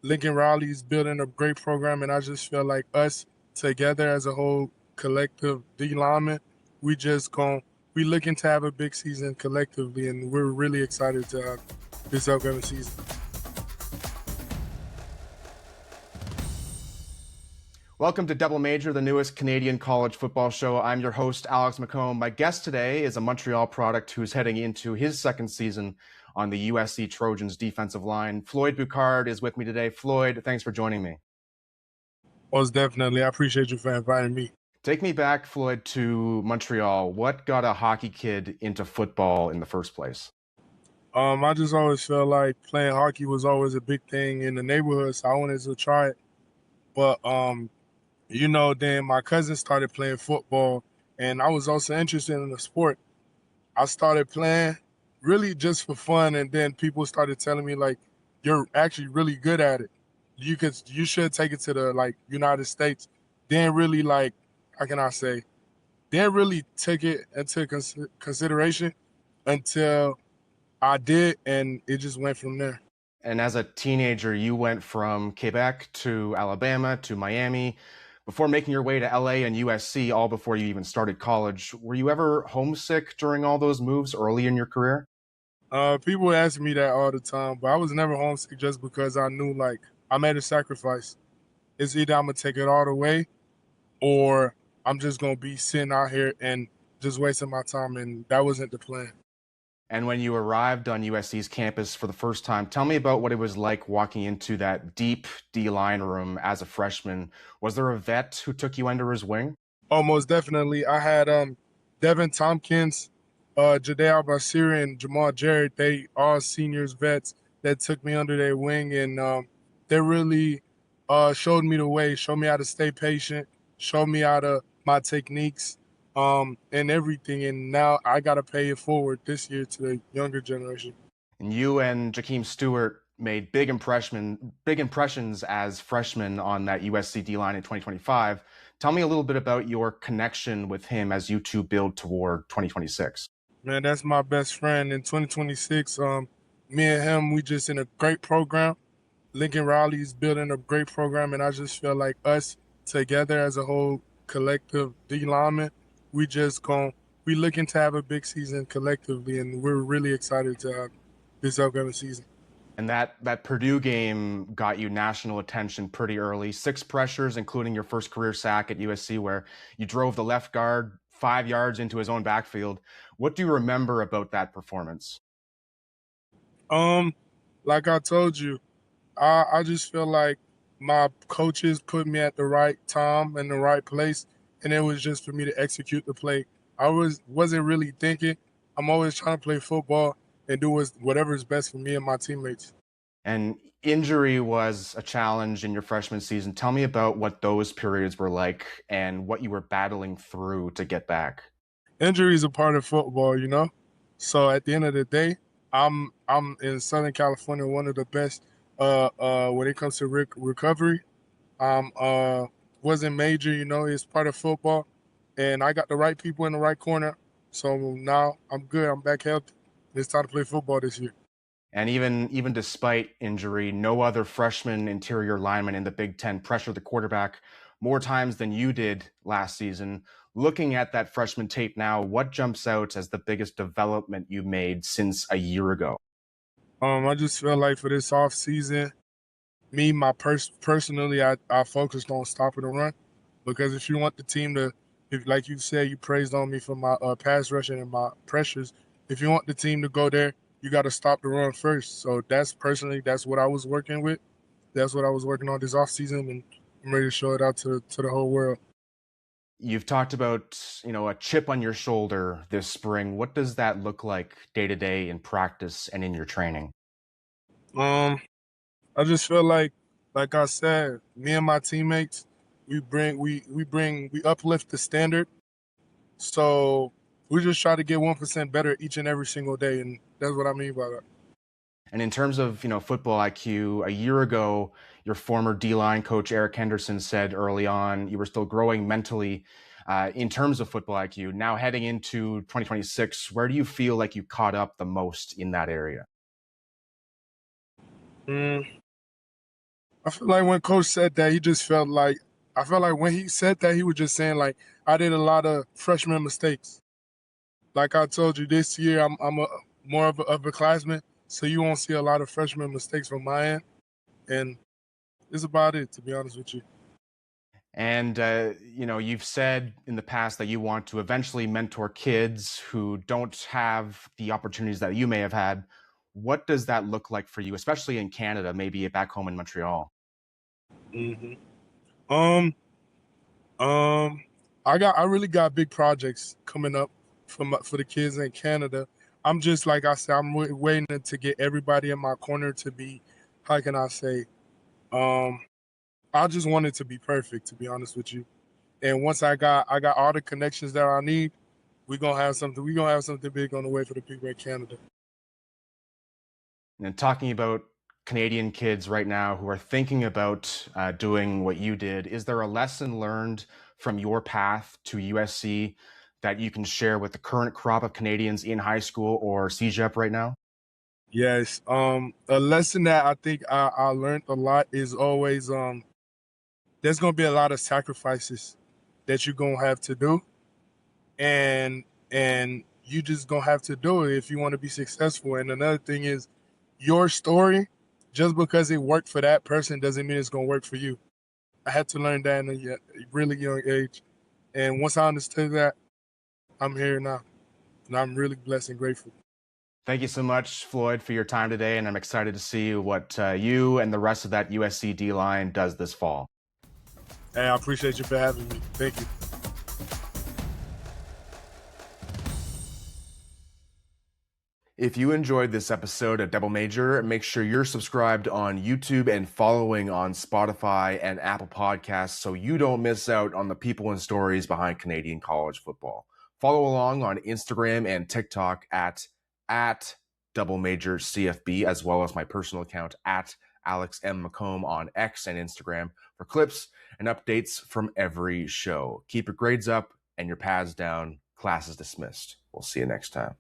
Lincoln Riley's building a great program, and I just feel like us together as a whole collective D lineman, we just gon' we looking to have a big season collectively, and we're really excited to have this upcoming season. Welcome to Double Major, the newest Canadian college football show. I'm your host, Alex McComb. My guest today is a Montreal product who's heading into his second season on the USC Trojans defensive line. Floyd Boucard is with me today. Floyd, thanks for joining me. Most definitely. I appreciate you for inviting me. Take me back, Floyd, to Montreal. What got a hockey kid into football in the first place? I just always felt like playing hockey was always a big thing in the neighborhood, so I wanted to try it. But then my cousin started playing football, and I was also interested in the sport. I started playing really just for fun, and then people started telling me like, "You're actually really good at it. You should take it to the United States." Then really how can I say? Didn't really take it into consideration until I did, and it just went from there. And as a teenager, you went from Quebec to Alabama to Miami before making your way to LA and USC, all before you even started college. Were you ever homesick during all those moves early in your career? People ask me that all the time, but I was never homesick just because I knew I made a sacrifice. It's either I'm gonna take it all the way, or I'm just gonna be sitting out here and just wasting my time, and that wasn't the plan. And when you arrived on USC's campus for the first time, tell me about what it was like walking into that deep D-line room as a freshman. Was there a vet who took you under his wing? Almost definitely. I had Devin Tompkins, Jadale Basiri, and Jamal Jarrett. They all seniors vets that took me under their wing, and they really showed me the way, showed me how to stay patient, showed me how to my techniques, and everything. And now I gotta pay it forward this year to the younger generation. And you and Jahkeem Stewart made big impressions as freshmen on that USC D line in 2025. Tell me a little bit about your connection with him as you two build toward 2026. Man, that's my best friend in 2026. Me and him, we just in a great program. Lincoln Riley's building a great program, and I just feel like us together as a whole collective D lineman, we looking to have a big season collectively, and we're really excited to have this upcoming season. And that Purdue game got you national attention pretty early. 6 pressures, including your first career sack at USC, where you drove the left guard 5 yards into his own backfield. What do you remember about that performance? Um, like I told you, I just feel like my coaches put me at the right time and the right place, and it was just for me to execute the play. Wasn't really thinking. I'm always trying to play football and do whatever is best for me and my teammates. And injury was a challenge in your freshman season. Tell me about what those periods were like and what you were battling through to get back. Injury is a part of football, you know. So at the end of the day, I'm in Southern California, one of the best when it comes to recovery. Um, wasn't major, you know. It's part of football, and I got the right people in the right corner. So now I'm good. I'm back healthy. It's time to play football this year. And even despite injury, no other freshman interior lineman in the Big Ten pressured the quarterback more times than you did last season. Looking at that freshman tape now, what jumps out as the biggest development you made since a year ago? I just feel like for this off season, personally, I focused on stopping the run because if you want the team to, if like you said, you praised on me for my pass rushing and my pressures. If you want the team to go there, you got to stop the run first. So that's what I was working with. That's what I was working on this off season, and I'm ready to show it out to the whole world. You've talked about, a chip on your shoulder this spring. What does that look like day to day in practice and in your training? Um, I just feel like I said, me and my teammates, we uplift the standard. So we just try to get 1% better each and every single day, and that's what I mean by that. And in terms of, football IQ, a year ago, your former D-line coach, Eric Henderson, said early on you were still growing mentally in terms of football IQ. Now heading into 2026, where do you feel like you caught up the most in that area? Mm, I feel like when coach said that, he just felt like, I felt like when he said that, he was just saying like, I did a lot of freshman mistakes. Like I told you, this year I'm a more of a upperclassman, so you won't see a lot of freshman mistakes from my end, and it's about it, to be honest with you. And you've said in the past that you want to eventually mentor kids who don't have the opportunities that you may have had. What does that look like for you, especially in Canada, maybe back home in Montreal? hmm Um, I really got big projects coming up for the kids in Canada. I'm just like I said, I'm waiting to get everybody in my corner to be, how can I say, um, I just want it to be perfect, to be honest with you. And once I got all the connections that I need, we're gonna have something big on the way for the people in Canada. And talking about Canadian kids right now who are thinking about doing what you did, is there a lesson learned from your path to USC that you can share with the current crop of Canadians in high school or CEGEP right now? Yes. A lesson that I think I learned a lot is always there's gonna be a lot of sacrifices that you're gonna have to do, and you just gonna have to do it if you want to be successful. And another thing is your story, just because it worked for that person doesn't mean it's gonna work for you. I had to learn that in a really young age, and once I understood that, I'm here now, and I'm really blessed and grateful. Thank you so much, Floyd, for your time today, and I'm excited to see what you and the rest of that USC D line does this fall. Hey, I appreciate you for having me. Thank you. If you enjoyed this episode of Double Major, make sure you're subscribed on YouTube and following on Spotify and Apple Podcasts so you don't miss out on the people and stories behind Canadian college football. Follow along on Instagram and TikTok at Double Major CFB, as well as my personal account at Alex M. McComb on X and Instagram for clips and updates from every show. Keep your grades up and your pads down. Class is dismissed. We'll see you next time.